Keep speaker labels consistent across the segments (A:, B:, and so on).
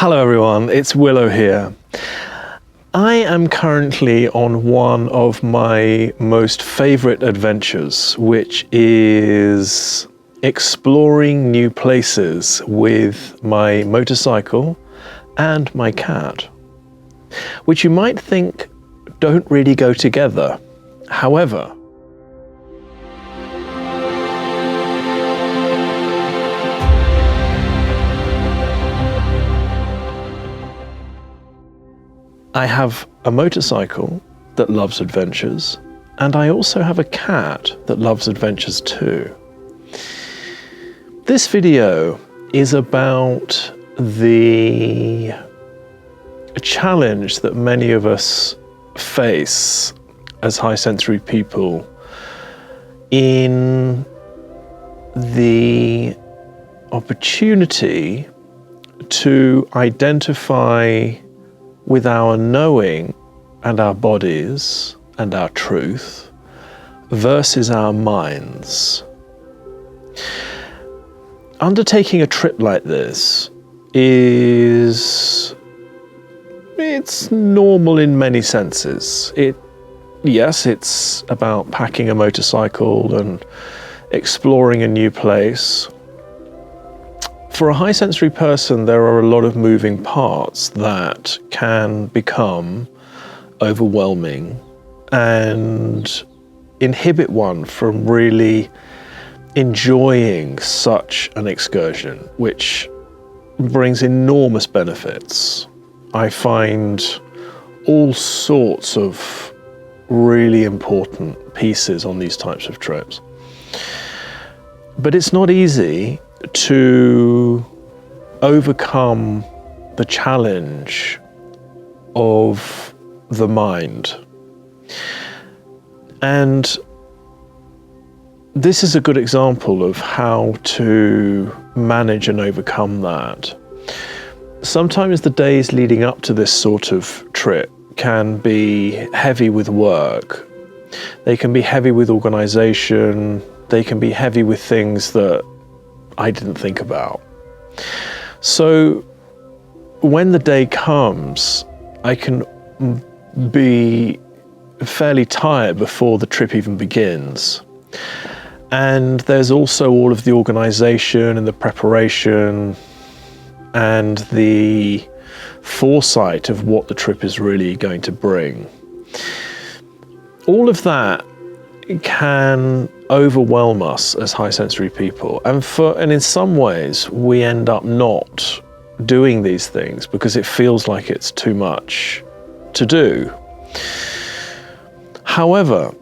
A: Hello everyone, it's Willow here. I am currently on one of my most favourite adventures, which is exploring new places with my motorcycle and my cat, which you might think don't really go together. However, I have a motorcycle that loves adventures, and I also have a cat that loves adventures too. This video is about the challenge that many of us face as high sensory people in the opportunity to identify with our knowing and our bodies and our truth versus our minds. Undertaking a trip like this it's normal in many senses. Yes, it's about packing a motorcycle and exploring a new place. For a high sensory person, there are a lot of moving parts that can become overwhelming and inhibit one from really enjoying such an excursion, which brings enormous benefits. I find all sorts of really important pieces on these types of trips. But it's not easy to overcome the challenge of the mind. And this is a good example of how to manage and overcome that. Sometimes the days leading up to this sort of trip can be heavy with work. They can be heavy with organization. They can be heavy with things that I didn't think about. So when the day comes, I can be fairly tired before the trip even begins. And there's also all of the organization and the preparation and the foresight of what the trip is really going to bring. All of that can overwhelm us as high sensory people, and in some ways we end up not doing these things because it feels like it's too much to do. However,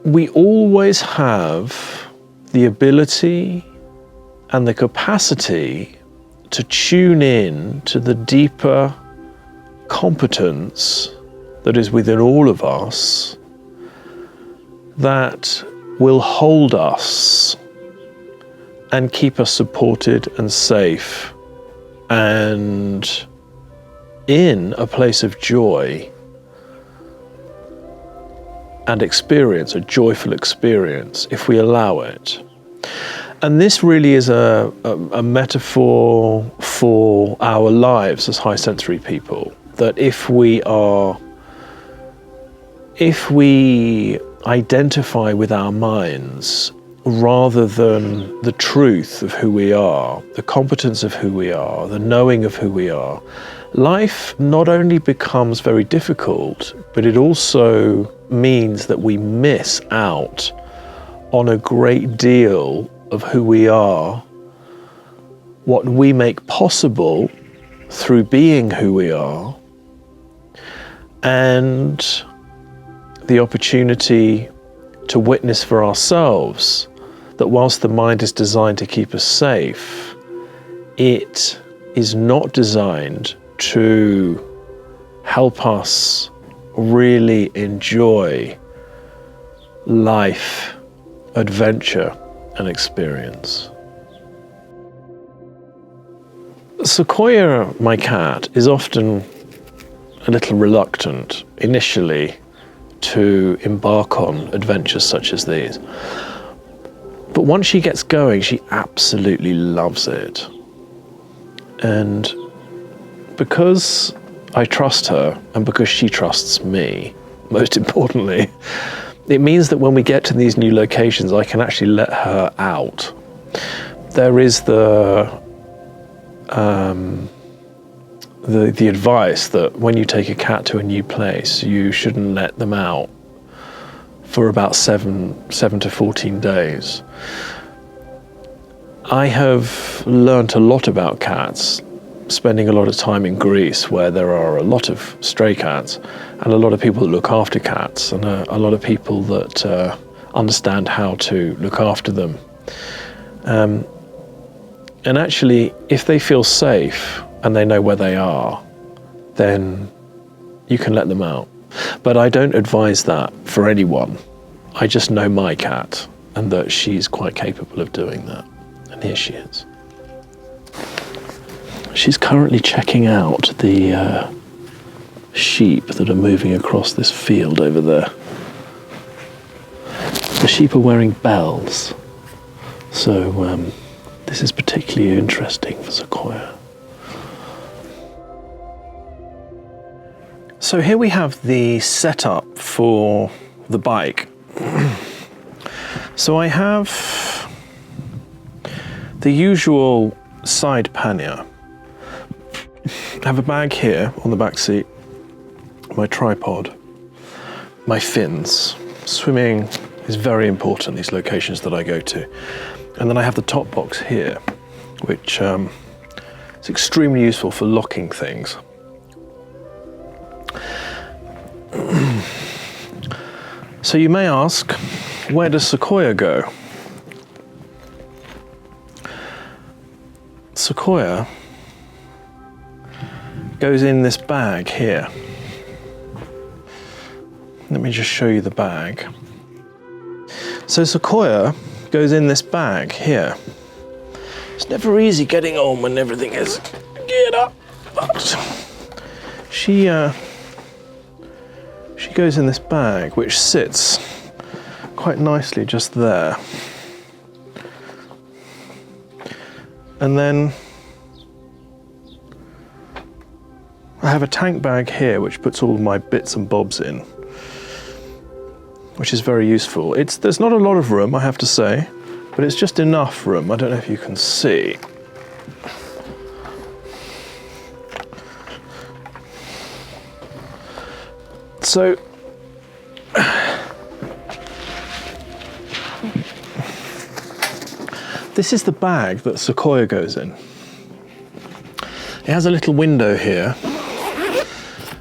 A: we always have the ability and the capacity to tune in to the deeper competence that is within all of us that will hold us and keep us supported and safe and in a place of joy and experience, a joyful experience, if we allow it. And this really is a metaphor for our lives as high sensory people, that if we identify with our minds rather than the truth of who we are, the competence of who we are, the knowing of who we are, life not only becomes very difficult, but it also means that we miss out on a great deal of who we are, what we make possible through being who we are, and the opportunity to witness for ourselves that whilst the mind is designed to keep us safe, it is not designed to help us really enjoy life, adventure, and experience. Sequoia, my cat, is often a little reluctant initially to embark on adventures such as these. But once she gets going, she absolutely loves it. And because I trust her and because she trusts me, most importantly, it means that when we get to these new locations, I can actually let her out. There is the advice that when you take a cat to a new place, you shouldn't let them out for about 7 to 14 days. I have learnt a lot about cats, spending a lot of time in Greece, where there are a lot of stray cats and a lot of people that look after cats, and a lot of people that understand how to look after them. And actually, if they feel safe and they know where they are, then you can let them out. But I don't advise that for anyone. I just know my cat and that she's quite capable of doing that. And here she is. She's currently checking out the sheep that are moving across this field over there. The sheep are wearing bells, so this is particularly interesting for Sequoia. So here we have the setup for the bike. So I have the usual side pannier. I have a bag here on the back seat, my tripod, my fins. Swimming is very important, these locations that I go to. And then I have the top box here, which is extremely useful for locking things. So you may ask, where does Sequoia go? Sequoia goes in this bag here. Let me just show you the bag. So Sequoia goes in this bag here. It's never easy getting on when everything is geared up, but she goes in this bag, which sits quite nicely just there. And then I have a tank bag here which puts all my bits and bobs in, which is very useful. There's not a lot of room, I have to say, but it's just enough room. I don't know if you can see. So this is the bag that Sequoia goes in. It has a little window here,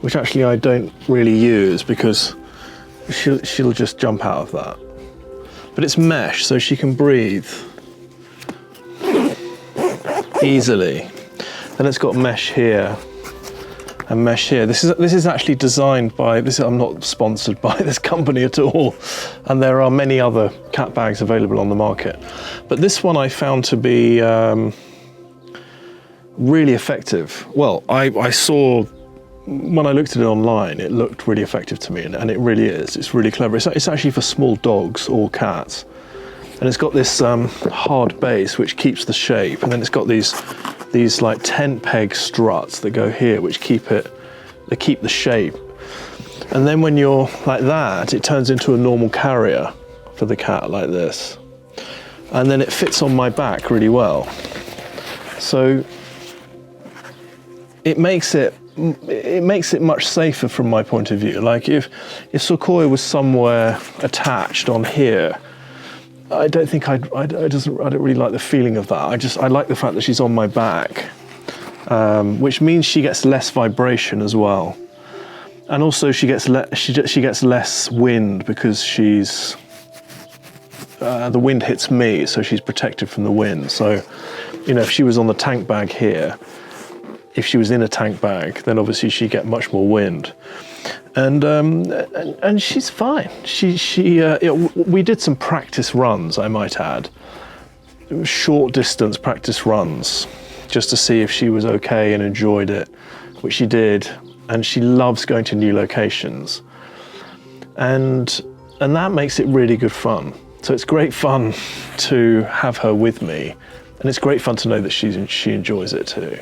A: which actually I don't really use because she'll just jump out of that. But it's mesh, so she can breathe easily. Then it's got mesh here and mesh here. This is actually designed by I'm not sponsored by this company at all, and there are many other cat bags available on the market. But this one I found to be really effective. Well, I saw when I looked at it online, it looked really effective to me, and it really is. It's really clever. It's actually for small dogs or cats, and it's got this hard base which keeps the shape, and then it's got these like tent peg struts that go here, which keep the shape. And then when you're like that, it turns into a normal carrier for the cat like this, and then it fits on my back really well. So it makes it much safer from my point of view. Like if Sequoia was somewhere attached on here, I don't think I don't really like the feeling of that. I like the fact that she's on my back, which means she gets less vibration as well, and also she gets less wind because the wind hits me, so she's protected from the wind. So, if she was on the tank bag here, if she was in a tank bag, then obviously she'd get much more wind, and she's fine. We did some practice runs, I might add, short distance practice runs, just to see if she was okay and enjoyed it, which she did, and she loves going to new locations, and that makes it really good fun. So it's great fun to have her with me, and it's great fun to know that she enjoys it too.